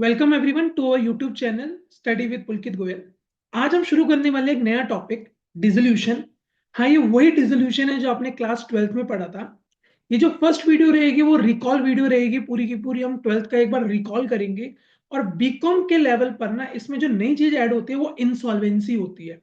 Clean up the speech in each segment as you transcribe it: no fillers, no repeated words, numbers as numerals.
Welcome everyone to our YouTube channel study with Pulkit Goyal. आज हम शुरू करने वाले एक नया टॉपिक डिसोल्यूशन। हाँ, ये वही डिसोल्यूशन है जो आपने क्लास 12th में पढ़ा था। ये जो फर्स्ट वीडियो रहेगी वो रिकॉल वीडियो रहेगी, पूरी की पूरी हम 12th का एक बार रिकॉल करेंगे। और बीकॉम के लेवल पर ना इसमें जो नई चीज ऐड होती है वो इंसॉल्वेंसी होती है।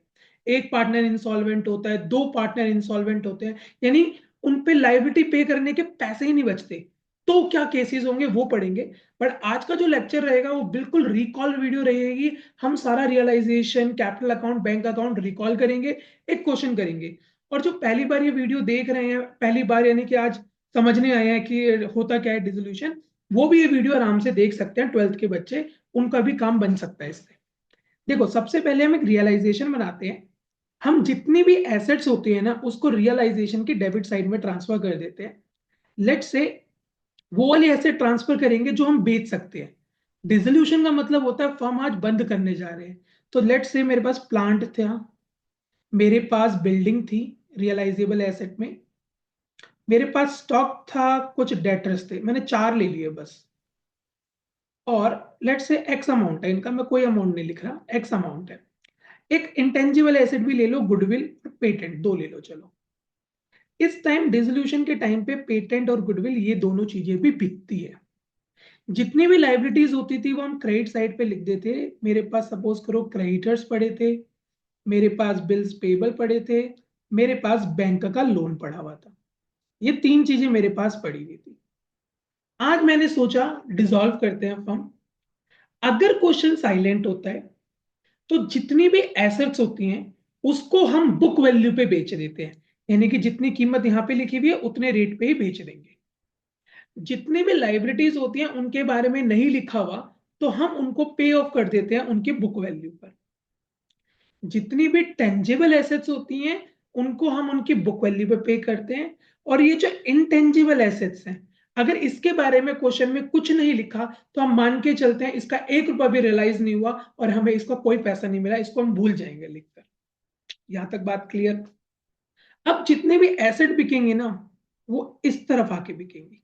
एक पार्टनर इंसॉल्वेंट होता है, दो पार्टनर इंसॉल्वेंट होते हैं, यानी उन पे लाइबिलिटी पे करने के पैसे ही नहीं बचते। तो क्या केसेस होंगे वो पढ़ेंगे। बट आज का जो लेक्चर रहेगा वो बिल्कुल रिकॉल वीडियो रहेगी। हम सारा realization, capital account, bank account recall करेंगे, एक क्वेश्चन करेंगे। और जो पहली बार ये वीडियो देख रहे हैं, पहली बार यानी कि आज समझने आए हैं कि होता क्या है डिसोल्यूशन, वो भी ये वीडियो आराम से देख सकते हैं। 12th के बच्चे, उनका भी काम बन सकता है इससे। देखो, सबसे पहले हम एक रियलाइजेशन बनाते हैं। हम जितनी भी एसेट्स होती है ना उसको रियलाइजेशन की डेबिट साइड में ट्रांसफर कर देते हैं। लेट से वो वाली एसेट ट्रांसफर करेंगे जो हम बेच सकते हैं। डिसोल्यूशन का मतलब होता है फर्म आज बंद करने जा रहे हैं। तो लेट से मेरे पास प्लांट था, मेरे पास बिल्डिंग थी रियलाइजेबल एसेट में, मेरे पास स्टॉक था, कुछ डेटर्स थे, मैंने चार ले लिए बस। और लेट से एक्स अमाउंट है इनका, मैं कोई अमाउंट नहीं लिख रहा, एक्स अमाउंट है। एक इंटेंजिबल एसेट भी ले लो, गुडविल और पेटेंट, दो ले लो चलो। इस टाइम डिसोल्यूशन के टाइम पे पेटेंट और गुडविल ये दोनों चीजें भी बिकती है। जितनी भी लाइबिलिटीज होती थी वो हम क्रेडिट साइड पे लिख देते। मेरे पास सपोज करो क्रेडिटर्स पड़े थे, मेरे पास बिल्स पेबल पड़े थे, मेरे पास बैंक का लोन पड़ा हुआ था। ये तीन चीजें मेरे पास पड़ी हुई थी। आज मैंने सोचा डिसॉल्व करते हैं फर्म। अगर क्वेश्चन साइलेंट होता है तो जितनी भी एसेट्स होती हैं उसको हम बुक वैल्यू पे बेच देते हैं, यानी कि जितनी कीमत यहां पे लिखी हुई है उतने रेट पे ही बेच देंगे। जितनी भी लाइबिलिटीज होती हैं उनके बारे में नहीं लिखा हुआ तो हम उनको पे ऑफ कर देते हैं उनकी बुक वैल्यू पर। जितनी भी टेंजिबल एसेट्स होती हैं उनको हम उनकी बुक वैल्यू पे पे करते हैं। और ये जो इनटेंजिबल एसेट्स हैं, अगर इसके बारे में क्वेश्चन में कुछ नहीं लिखा तो हम मान के चलते हैं इसका 1 रुपया भी रियलाइज नहीं हुआ और हमें इसका कोई पैसा नहीं मिला, इसको हम भूल जाएंगे लिखकर। यहां तक बात क्लियर। अब जितने भी एसेट बिकेंगे ना वो इस तरफ आके बिकेंगे।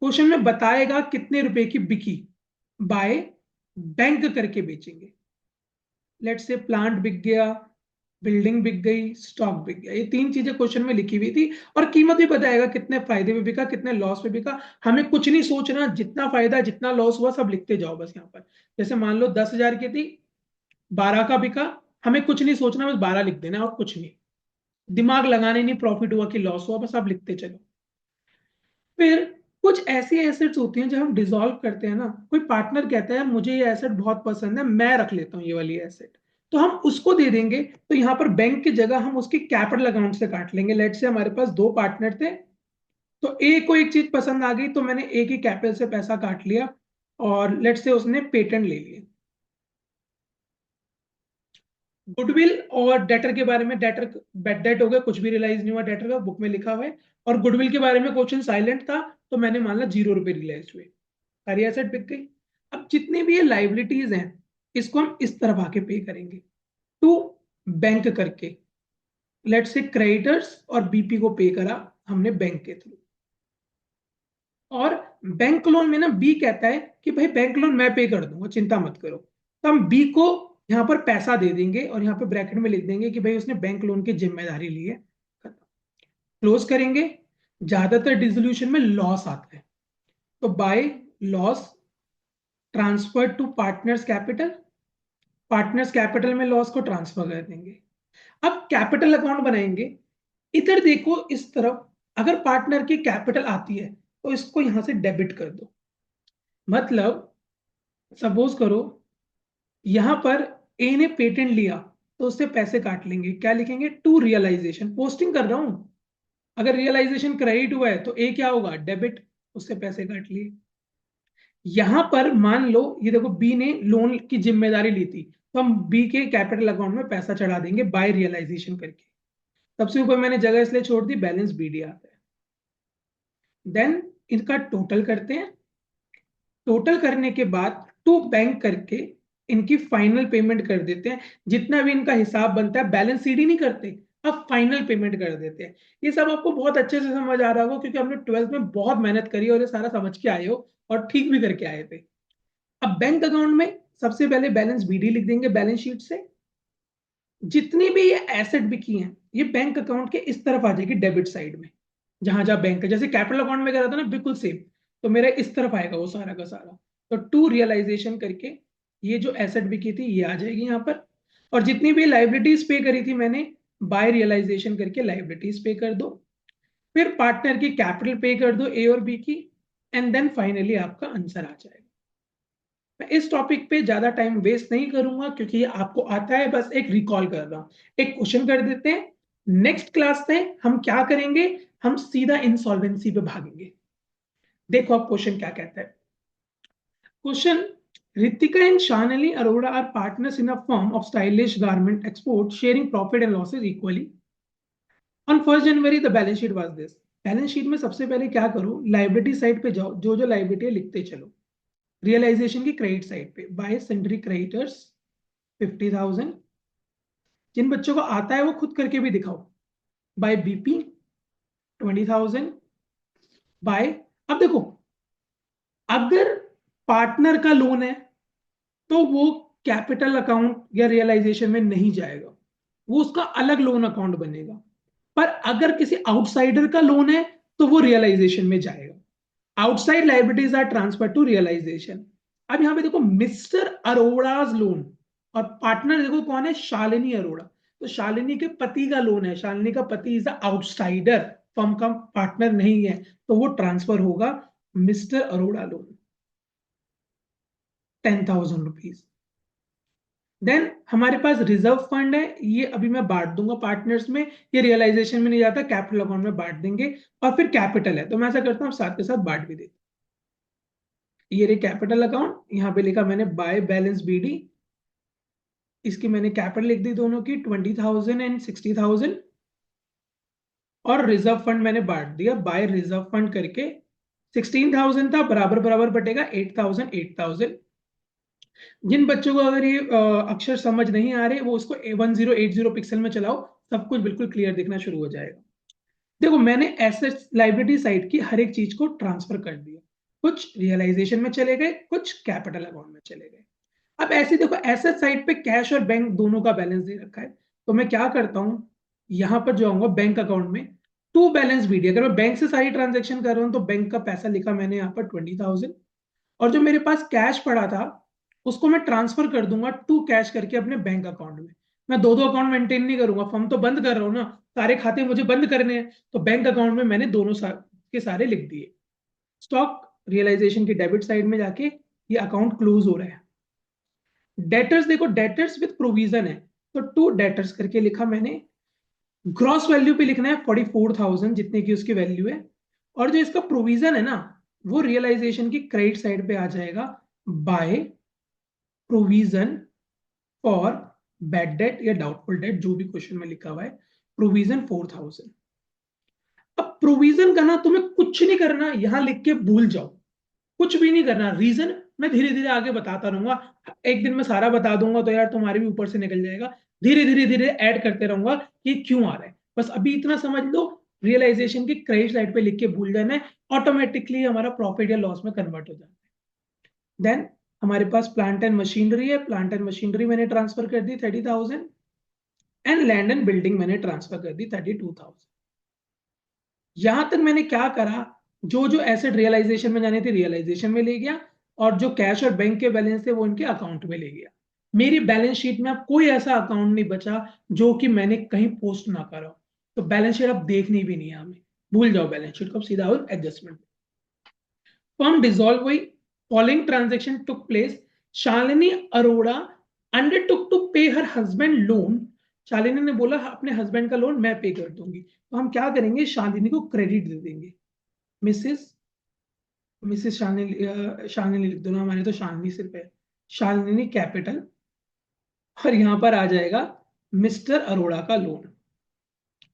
क्वेश्चन में बताएगा कितने रुपए की बिकी, बाय बैंक करके बेचेंगे। लेट से प्लांट बिक गया, बिल्डिंग बिक गई, स्टॉक बिक गया, ये तीन चीजें क्वेश्चन में लिखी हुई थी। और कीमत भी बताएगा कितने फायदे में बिका, कितने लॉस में बिका। हमें कुछ नहीं सोचना, जितना फायदा जितना लॉस हुआ सब लिखते जाओ बस यहाँ पर। जैसे मान लो 10,000 की थी, 12 का बिका, हमें कुछ नहीं सोचना, बस 12 लिख देना और कुछ नहीं, दिमाग लगाने नहीं प्रॉफिट हुआ कि लॉस हुआ, बस आप लिखते चलो। फिर कुछ ऐसी एसेट्स होती हैं जब हम डिसॉल्व करते हैं ना, कोई पार्टनर कहता है मुझे ये एसेट बहुत पसंद है, मैं रख लेता हूँ ये वाली एसेट, तो हम उसको दे देंगे। तो यहाँ पर बैंक की जगह हम उसकी कैपिटल अकाउंट से काट लेंगे। लेट से हमारे पास दो पार्टनर थे, तो ए को एक चीज पसंद आ गई तो मैंने ए की कैपिटल से पैसा काट लिया, और लेट से उसने पेटेंट ले लिया। गुडविल और डेटर के बारे में, डेटर बेड डेट हो गया, कुछ भी रियलाइज नहीं हुआ डेटर का, बुक में लिखा हुआ है। और गुडविल के बारे में क्वेश्चन साइलेंट था तो मैंने मान ला 0 रुपए रियलाइज हुए, सारी एसेट बिक गई। अब जितनी भी ये लाइबिलिटीज हैं इसको हम इस तरफ आके पे करेंगे, टू बैंक करके। लेट से क्रेडिटर्स और बीपी को पे करा हमने बैंक के थ्रू। और बैंक लोन में ना बी कहता है कि भाई बैंक लोन मैं पे कर दूंगा, चिंता मत करो। तो हम बी को यहाँ पर पैसा दे देंगे और यहाँ पे ब्रैकेट में लिख देंगे कि भाई उसने बैंक लोन की जिम्मेदारी ली है। क्लोज करेंगे। ज्यादातर डिसोल्यूशन में लॉस आता है, तो by loss transfer to partners capital, partners capital में लॉस को ट्रांसफर कर देंगे। अब कैपिटल अकाउंट बनाएंगे। इधर देखो इस तरफ, अगर पार्टनर की कैपिटल आती है तो इसको यहां से डेबिट कर दो। मतलब सपोज करो यहां पर ए ने पेटेंट लिया तो उससे पैसे काट लेंगे, क्या लिखेंगे, टू रियलाइजेशन, पोस्टिंग कर रहा हूं। अगर रियलाइजेशन क्रेडिट हुआ है तो ए क्या होगा, डेबिट, उससे पैसे काट लिए। यहां पर मान लो ये देखो बी ने लोन की जिम्मेदारी ली थी, तो हम बी के कैपिटल अकाउंट में पैसा चढ़ा देंगे बाय रियलाइजेशन करके। सबसे ऊपर मैंने जगह इसलिए छोड़ दी, बैलेंस बीडी आता है। देन इनका टोटल करते हैं। टोटल करने के बाद टू बैंक करके इनकी फाइनल पेमेंट कर देते हैं। जितना भी इनका हिसाब बनता है, बैलेंस सीडी नहीं करते, अब फाइनल पेमेंट कर देते हैं। ये सब आपको बहुत अच्छे से समझ आ रहा होगा क्योंकि हमने 12th में बहुत मेहनत करी और ये सारा समझ के आए हो और ठीक भी करके आए थे। अब बैंक अकाउंट में सबसे पहले बैलेंस बीडी लिख देंगे बैलेंस शीट से। जितनी भी ये एसेट बिकी हैं ये बैंक अकाउंट के इस तरफ आ जाएगी डेबिट साइड में, जहां जहां बैंक है, जैसे कैपिटल अकाउंट में करा था ना बिल्कुल सेम। तो मेरा इस तरफ आएगा वो सारा का सारा। तो टू रियलाइजेशन करके ये जो एसेट बिकी थी ये आ जाएगी यहाँ पर। और जितनी भी लाइबिलिटीज पे करी थी मैंने, बाय रियलाइजेशन करके लाइबिलिटीज पे कर दो। फिर पार्टनर की कैपिटल पे कर दो ए और बी की। एंड देन फाइनली आपका आंसर आ जाएगा। मैं इस टॉपिक पे ज्यादा टाइम वेस्ट नहीं करूंगा क्योंकि ये आपको आता है, बस एक रिकॉल कर रहा हूं। एक क्वेश्चन कर देते हैं। नेक्स्ट क्लास में हम क्या करेंगे, हम सीधा इंसॉल्वेंसी पे भागेंगे। देखो अब क्वेश्चन क्या कहता है। Question: Ritika and Shanali Arora are partners in a firm of stylish garment export, sharing profit and losses equally. On 1st January the balance sheet was this. Balance sheet में सबसे पहले क्या करूं, लाइबिलिटी साइड पे जाओ, जो जो liability है लिखते चलो। रियलाइजेशन की क्रेडिट साइड पे बाय सेंट्री क्रेडिटर्स 50,000। जिन बच्चों को आता है वो खुद करके भी दिखाओ। Bye BP 20,000। बाय, अब देखो, अगर पार्टनर का लोन है तो वो कैपिटल अकाउंट या रियलाइजेशन में नहीं जाएगा, वो उसका अलग लोन अकाउंट बनेगा। पर अगर किसी आउटसाइडर का लोन है तो वो रियलाइजेशन में जाएगा। Outside liabilities are transfer to realization. अब यहां पे देखो मिस्टर अरोड़ाज लोन, और पार्टनर देखो कौन है, शालिनी अरोड़ा। तो शालिनी के पति का लोन है, शालिनी का पति इज द आउटसाइडर, फर्म का पार्टनर नहीं है, तो वो ट्रांसफर होगा mister Arora loan 10,000 rupees. Then हमारे पास रिजर्व फंड है, ये अभी मैं बांट दूंगा पार्टनर्स में, ये रियलाइजेशन में नहीं जाता, कैपिटल अकाउंट में बांट देंगे। और फिर कैपिटल है तो मैं ऐसा करता हूँ साथ के साथ बांट भी देता हूँ। ये रे कैपिटल अकाउंट, यहाँ पे लिखा मैंने बाय बैलेंस बीडी, इसकी मैंने कैपिटल लिख दी दोनों की 20,000 एंड 60,000। और रिजर्व फंड मैंने बांट दिया बाय रिजर्व फंड करके। 16,000 था, बराबर बराबर बटेगा 8,000 8,000। जिन बच्चों को अगर ये अक्षर समझ नहीं आ रहे वो उसको 1080 पिक्सल में चलाओ, सब कुछ बिल्कुल क्लियर दिखना शुरू हो जाएगा। देखो मैंने एसेट्स लाइबिलिटी साइड की हर एक चीज को ट्रांसफर कर दिया। कुछ रियलाइजेशन में चले गए, कुछ कैपिटल अकाउंट में चले गए। अब ऐसे देखो एसेट साइड पे कैश और बैंक दोनों का बैलेंस दे रखा है, तो मैं क्या करता हूं, यहां पर जाऊंगा बैंक अकाउंट में। टू बैलेंस बीडी, अगर मैं बैंक से सारी ट्रांजेक्शन कर रहा हूं तो बैंक का पैसा लिखा मैंने यहाँ पर 20,000। और जो मेरे पास कैश पड़ा था उसको मैं ट्रांसफर कर दूंगा टू कैश करके अपने बैंक अकाउंट में। मैं दो दो अकाउंट मेंटेन नहीं करूंगा, फर्म तो बंद कर रहा हूं ना, सारे खाते मुझे बंद करने हैं, तो बैंक अकाउंट में मैंने दोनों के सारे लिख दिए। स्टॉक रियलाइजेशन की डेबिट साइड में जाके ये अकाउंट क्लोज हो रहा है। डेटर्स देखो, डेटर्स विद प्रोविजन है, तो टू डेटर्स करके लिखा मैंने। ग्रॉस वैल्यू पे लिखना है 44,000 जितने की उसकी वैल्यू है। और जो इसका प्रोविजन है ना वो रियलाइजेशन की क्रेडिट साइड पे आ जाएगा by provision for bad debt या डाउटफुल डेट, जो भी क्वेश्चन में लिखा हुआ है, प्रोविजन 4,000। अब प्रोविजन का ना तुम्हें कुछ नहीं करना, यहां लिख के भूल जाओ, कुछ भी नहीं करना। रीजन मैं धीरे धीरे आगे बताता रहूंगा, एक दिन में सारा बता दूंगा तो यार तुम्हारे भी ऊपर से निकल जाएगा। धीरे धीरे धीरे ऐड करते रहूंगा कि क्यों आ रहा है, बस अभी इतना समझ लो। रियलाइजेशन की क्रेडिट साइड पे लिख के भूल जाना है, ऑटोमेटिकली हमारा प्रॉफिट या लॉस में कन्वर्ट हो जाता है। देन हमारे पास प्लांट एंड मशीनरी है, प्लांट एंड मशीनरी मैंने ट्रांसफर कर दी 30,000। एंड लैंड एंड बिल्डिंग मैंने ट्रांसफर कर दी 32,000। यहां तक मैंने क्या करा, जो जो एसेट रियलाइजेशन में जानी थी रियलाइजेशन में ले गया, और जो कैश और बैंक के बैलेंस थे वो इनके अकाउंट में ले गया। मेरी बैलेंस शीट में अब कोई ऐसा अकाउंट नहीं बचा जो कि मैंने कहीं पोस्ट ना करा। तो बैलेंस शीट अब देखनी भी नहीं है हमें, भूल जाओ बैलेंस शीट को, सीधा एडजस्टमेंट। फर्म डिसॉल्व हुई, following transaction took place. Shalini Arora undertook to pay her husband loan. Shalini ने बोला अपने हस्बैंड का लोन मैं पे कर दूंगी, तो हम क्या करेंगे, शालिनी को क्रेडिट दे देंगे। मिसेस मिसेस शालिनी, शालिनी लिख दो ना, हमारे तो शालिनी सिर्फ है। शालिनी कैपिटल, और यहां पर आ जाएगा मिस्टर अरोड़ा का लोन।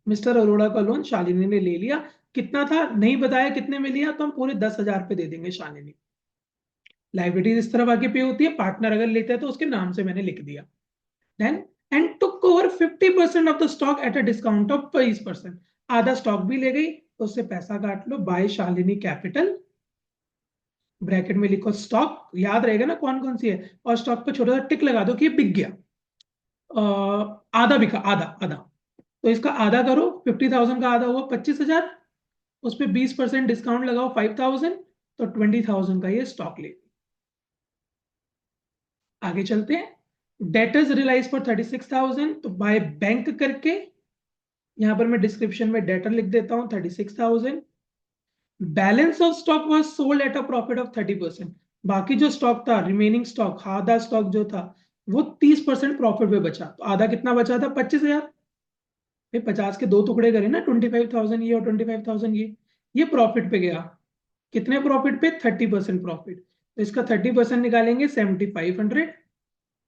मिस्टर अरोड़ा का लोन शालिनी ने ले लिया। कितना था नहीं बताया कितने में लिया, तो हम पूरे 10,000 पे दे देंगे शालिनी। लाइबिलिटीज इस तरफ आके पे होती है, पार्टनर अगर लेता है तो उसके नाम से मैंने लिख दिया। Then and took over 50% of the stock at a discount of 20%। आधा स्टॉक भी ले गई तो उससे पैसा काट लो बाय शालिनी कैपिटल। ब्रैकेट में लिखो स्टॉक, याद रहेगा ना कौन कौन सी है, और स्टॉक पे छोटा सा टिक लगा दो कि ये बिक गया, आधा बिका, आधा आधा। तो इसका आधा करो, 50,000 का आधा हुआ 25,000, उस पर 20% डिस्काउंट लगाओ 5,000, तो 20,000 का ये स्टॉक ले। आगे चलते हैं। डेटर्स रियलाइज फॉर 36,000, तो बाय बैंक करके यहां पर मैं डिस्क्रिप्शन में डेटर लिख देता हूं 36,000। Balance of stock was sold at a profit of 30%। बाकी जो स्टॉक था, रिमेनिंग स्टॉक, आधा स्टॉक जो था वो 30% प्रॉफिट में बचा। तो आधा कितना बचा था? 25,000। 50 के दो टुकड़े करे ना, 25,000 ये और 25,000 ये प्रॉफिट पे गया। कितने प्रॉफिट पे? 30% प्रॉफिट। तो इसका 30% निकालेंगे 7,500,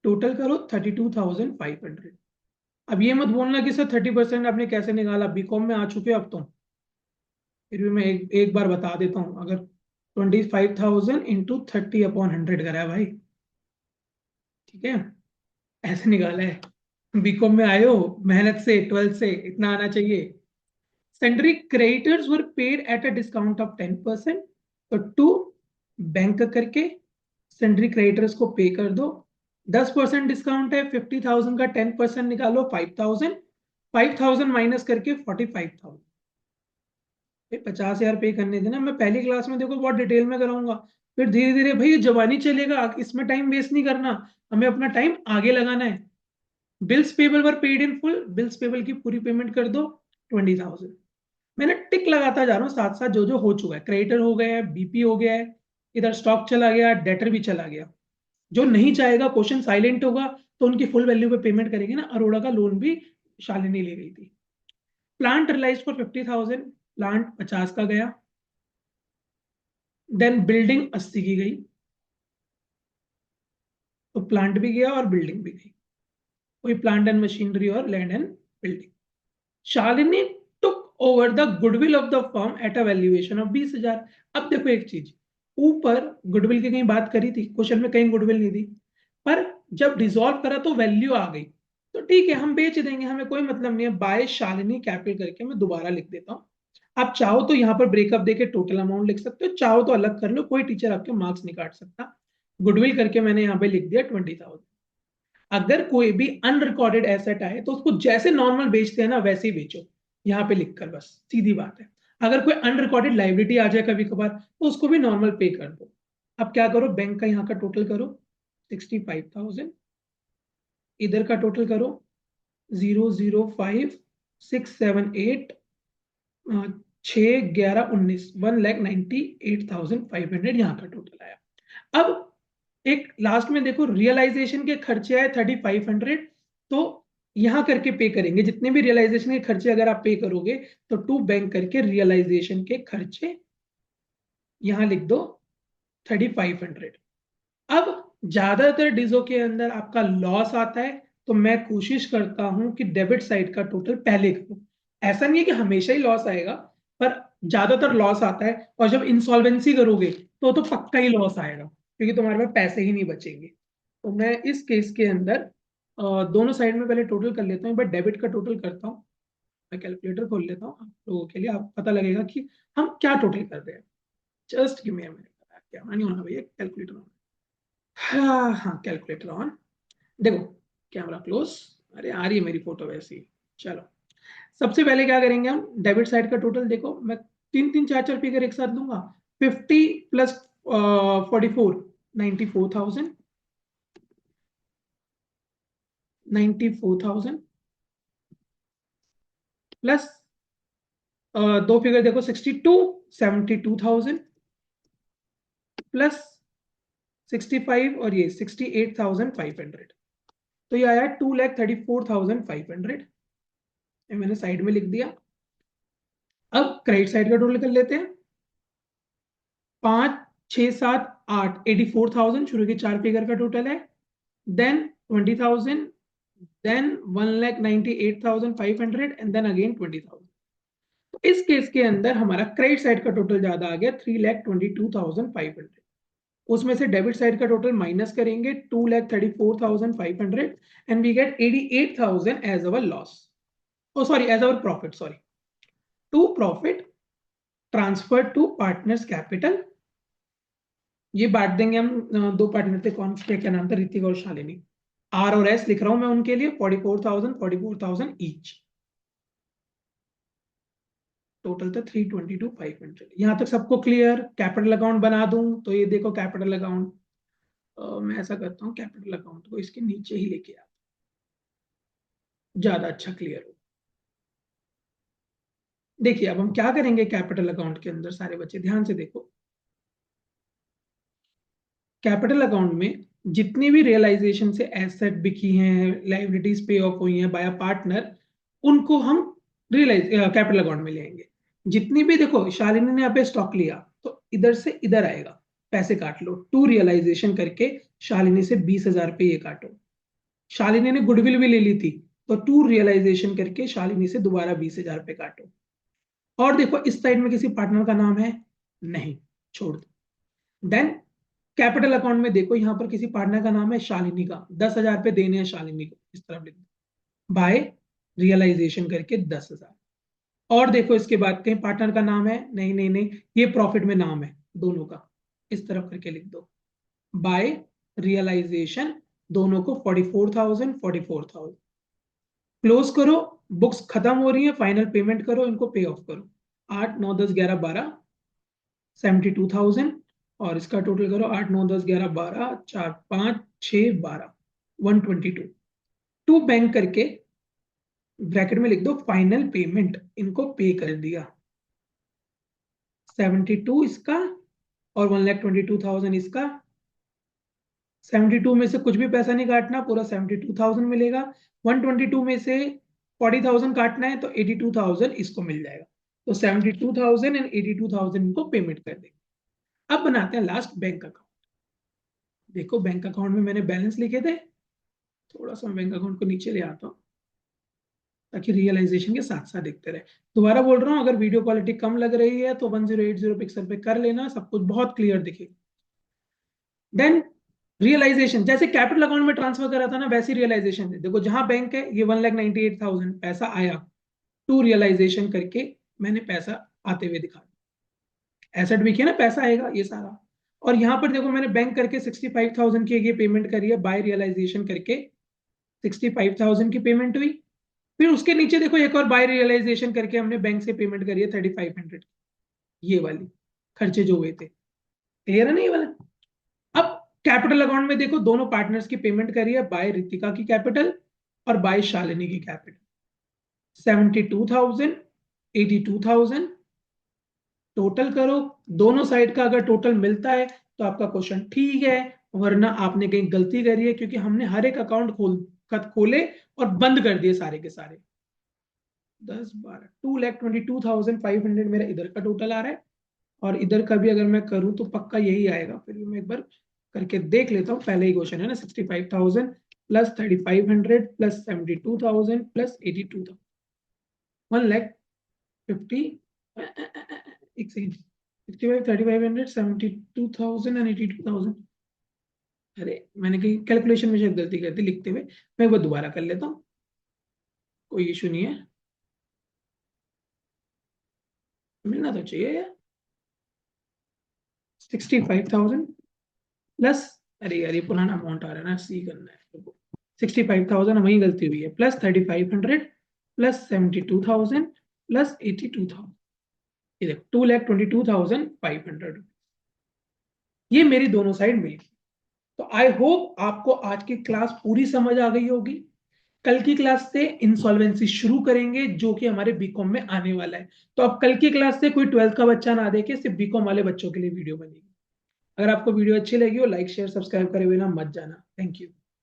टोटल करो 32,500। अब ये मत बोलना कि सर 30% आपने कैसे निकाला, बीकॉम में आ चुके हो अब तो। फिर भी मैं एक बार बता देता हूँ। अगर 25,000 इंटू 30/100 करा है भाई, ठीक है, ऐसे निकाला है। बीकॉम में आए हो, मेहनत से 12th से, इतना आना चाहिए। Sundry creditors were paid eight a discount of 10%, तो टू बैंक करके सेंड्री क्रेडिटर्स को पे कर दो। 10% डिस्काउंट है, 50,000 का 10% निकालो 5,000, 5,000 माइनस करके 45,000। 50,000 पे करने देना। मैं पहली क्लास में देखो बहुत डिटेल में कराऊंगा, फिर धीरे धीरे भाई जवानी चलेगा, इसमें टाइम वेस्ट नहीं करना, हमें अपना टाइम आगे लगाना है। Bills payable were paid in full, bills payable की पूरी पेमेंट कर दो 20,000। मैंने टिक लगाता जा रहा हूँ साथ साथ जो जो हो चुका है। क्रेडिटर हो गया है, बीपी हो गया है, इधर स्टॉक चला गया, डेटर भी चला गया। जो नहीं चाहेगा, क्वेश्चन साइलेंट होगा, तो उनकी फुल वैल्यू पे पेमेंट करेंगे ना। अरोड़ा का लोन भी शालिनी ले गई थी। प्लांट रिलाइज फॉर 50,000, प्लांट 50 का गया। देन बिल्डिंग 80 की गई, तो प्लांट भी गया और बिल्डिंग भी गई। कोई प्लांट एंड मशीनरी और land and building. Shalini took over the goodwill of the firm at a valuation of 20,000। अब देखो एक चीज, ऊपर गुडविल की कहीं बात करी थी, क्वेश्चन में कहीं गुडविल नहीं थी, पर जब डिसॉल्व करा तो वैल्यू आ गई। तो ठीक है, हम बेच देंगे, हमें कोई मतलब नहीं है। बाय शालिनी कैपिटल करके मैं दोबारा लिख देता हूँ। आप चाहो तो यहाँ पर ब्रेकअप देके टोटल अमाउंट लिख सकते हो, चाहो तो अलग कर लो, कोई टीचर आपके मार्क्स नहीं काट सकता। गुडविल करके मैंने यहाँ पे लिख दिया 20,000। अगर कोई भी अनरिकॉर्डेड एसेट आए तो उसको जैसे नॉर्मल बेचते हैं ना वैसे ही बेचो, यहाँ पे लिखकर, बस सीधी बात है। अगर कोई अनरिकॉर्डेड लाइबिलिटी आ जाए कभी कभार, तो उसको भी नॉर्मल पे कर दो। अब क्या करो, बैंक का यहाँ का टोटल करो 65,000, इधर का टोटल करो 005,678, 6,11,19, 1,98,500 यहाँ का टोटल आया। अब एक लास्ट में देखो, रियलाइजेशन के खर्चे आए 3,500, तो यहां करके पे करेंगे जितने भी रियलाइजेशन के खर्चे अगर आप पे करोगे, तो टू बैंक करके रियलाइजेशन के खर्चे यहां लिख दो 3,500। अब ज्यादातर डीजो के अंदर आपका लॉस आता है, तो मैं कोशिश करता हूं कि डेबिट साइड का टोटल पहले करूं। ऐसा नहीं है कि हमेशा ही लॉस आएगा, पर ज्यादातर लॉस आता है। और जब इंसॉल्वेंसी करोगे तो पक्का ही लॉस आएगा, क्योंकि तुम्हारे पास पैसे ही नहीं बचेंगे। तो मैं इस केस के अंदर दोनों साइड में पहले टोटल कर लेता हूँ, बट डेबिट का टोटल करता हूँ। मैं कैलकुलेटर खोल लेता हूँ आप लोगों के लिए, आप पता लगेगा कि हम क्या टोटल कर रहे हैं। Just give me a minute, क्या नहीं होना भैया, कैलकुलेटर। हाँ हाँ, कैलकुलेटर ऑन। देखो, कैमरा क्लोज। अरे आ रही है मेरी फोटो वैसी। चलो, सबसे पहले क्या करेंगे हम, डेबिट साइड का टोटल देखो, मैं तीन तीन चार चार फिगर एक साथ लूंगा। 50 प्लस 44, 94,000, 94,000 प्लस दो फिगर देखो 62, 72,000 प्लस 65 और ये 68,500। तो ये आया 2,34,500। ये मैंने साइड में लिख दिया। अब क्रेडिट साइड का टोटल कर लेते हैं। 5, 6, 7, 8, 84,000 शुरू के चार फिगर का टोटल है। Then 20,000, then 1,98,500 and then again 20,000। तो इस केस के अंदर हमारा क्रेडिट साइड का टोटल ज्यादा आ गया 3,22,500। उसमें से डेबिट साइड का टोटल माइनस करेंगे 2,34,500 and we get 88,000 as our loss, oh sorry as our profit, sorry to profit transfer to partners capital. ये बांट देंगे हम, दो पार्टनर थे, कौन क्या नाम था, ऋतिक और शालिनी। आर और एस लिख रहा हूं मैं उनके लिए, 44,000 ईच। टोटल था 322,500। यहां तक सबको क्लियर? कैपिटल अकाउंट बना दूं तो ये देखो कैपिटल अकाउंट, मैं ऐसा करता हूँ कैपिटल अकाउंट को इसके नीचे ही लेके आता, ज्यादा अच्छा क्लियर हो। देखिए अब हम क्या करेंगे, कैपिटल अकाउंट के अंदर सारे बच्चे ध्यान से देखो, कैपिटल अकाउंट में जितनी भी रियलाइजेशन से एसेट बिकी हैं, लाइबिलिटीज पे ऑफ हुई हैं बाय पार्टनर, उनको हम रियलाइज कैपिटल अकाउंट में लेंगे। जितनी भी, देखो शालिनी ने यहाँ पे स्टॉक लिया तो इधर से इधर आएगा, पैसे काट लो, टू रियलाइजेशन करके शालिनी से 20,000 रुपये ये काटो। शालिनी ने गुडविल भी ले ली थी, तो टू रियलाइजेशन करके शालिनी से दोबारा 20,000 रुपये काटो। और देखो इस साइड में किसी पार्टनर का नाम है नहीं, छोड़ दो। देन कैपिटल अकाउंट में देखो, यहां पर किसी पार्टनर का नाम है शालिनी का, 10,000 रुपये देने हैं शालिनी को, इस तरफ लिख दो, बाय रियलाइजेशन करके 10,000। और देखो इसके बाद कहीं पार्टनर का नाम है नहीं, नहीं नहीं, ये प्रॉफिट में नाम है दोनों का, इस तरफ करके लिख दो, बाय रियलाइजेशन, दोनों को 44,000। क्लोज करो, बुक्स खत्म हो रही है, फाइनल पेमेंट करो, इनको पे ऑफ करो। 8 9 10 11 12, 72,000। और इसका टोटल करो, 8 9 10 11 12, 4 5 6 12, 122। टू बैंक करके ब्रैकेट में लिख दो फाइनल पेमेंट, इनको पे कर दिया। 72 इसका और 1,22,000 इसका। 72 में से कुछ भी पैसा नहीं काटना, पूरा 72,000 मिलेगा। 122 में से 40,000 काटना है तो 82,000 इसको मिल जाएगा। तो 72,000 एंड 82,000 इनको पेमेंट कर देंगे। अब बनाते हैं लास्ट बैंक अकाउंट। देखो बैंक अकाउंट में मैंने बैलेंस लिखे थे, थोड़ा सा बैंक अकाउंट को नीचे ले आता हूँ ताकि रियलाइजेशन के साथ साथ देखते रहे। दोबारा बोल रहा हूँ, अगर वीडियो क्वालिटी कम लग रही है तो 1080 पिक्सल पे कर लेना, सब कुछ बहुत क्लियर दिखेगा। देन रियलाइजेशन, जैसे कैपिटल अकाउंट में ट्रांसफर करा था ना, वैसी रियलाइजेशन है। देखो जहां बैंक है ये 1,98,000 पैसा आया, टू रियलाइजेशन करके मैंने पैसा आते हुए दिखा, एसेट भी किया ना, पैसा आएगा ये सारा। और यहां पर देखो मैंने बैंक करके 65,000 की ये पेमेंट करी है, बाय रियलाइजेशन करके 65,000 की पेमेंट हुई। फिर उसके नीचे देखो एक और बाय रियलाइजेशन करके हमने बैंक से पेमेंट करी है 3,500, ये वाली खर्चे जो हुए थे। क्लियर है ना ये वाला? अब कैपिटल अकाउंट में देखो दोनों पार्टनर्स की पेमेंट करी है, बाय रितिका की कैपिटल और बाय शालिनी की कैपिटल। 72,000, 82,000, टोटल करो। दोनों साइड का अगर टोटल मिलता है तो आपका क्वेश्चन ठीक है, वरना आपने कहीं गलती करी है, क्योंकि हमने हर एक अकाउंट खोले और बंद कर दिए सारे के सारे। 10 12, 2,22,500 मेरा इधर का टोटल आ रहा है, और इधर का भी अगर मैं करूं तो पक्का यही आएगा। फिर भी मैं एक बार करके देख लेता हूँ, पहले ही क्वेश्चन है ना, 65,000 प्लस 3,500 प्लस 72,000 प्लस 82,000, 1,50,000, एक सेकेंड, 65 3,500 72,000 एंड 82,000। अरे मैंने कहीं कैलकुलेशन में शायद गलती कर दी लिखते हुए, मैं वो दोबारा कर लेता हूँ, कोई इशू नहीं है, मिलना तो चाहिए यार। 65,000 प्लस, अरे यार ये पुराना अमाउंट आ रहा है ना, सी करना है। 65,000 वही गलती हुई है, प्लस 3,500 प्लस 72,000 प्लस 82,000, ये देखो 2,22,500। ये मेरी दोनों साइड मिली। तो आई होप आपको आज की क्लास पूरी समझ आ गई होगी। कल की क्लास से इंसॉल्वेंसी शुरू करेंगे, जो कि हमारे बीकॉम में आने वाला है। तो अब कल की क्लास से कोई 12th का बच्चा ना देखे, सिर्फ बीकॉम वाले बच्चों के लिए वीडियो बनेगी। अगर आपको वीडियो अच्छी लगी हो, लाइक शेयर सब्सक्राइब करे बिना मत जाना। Thank you.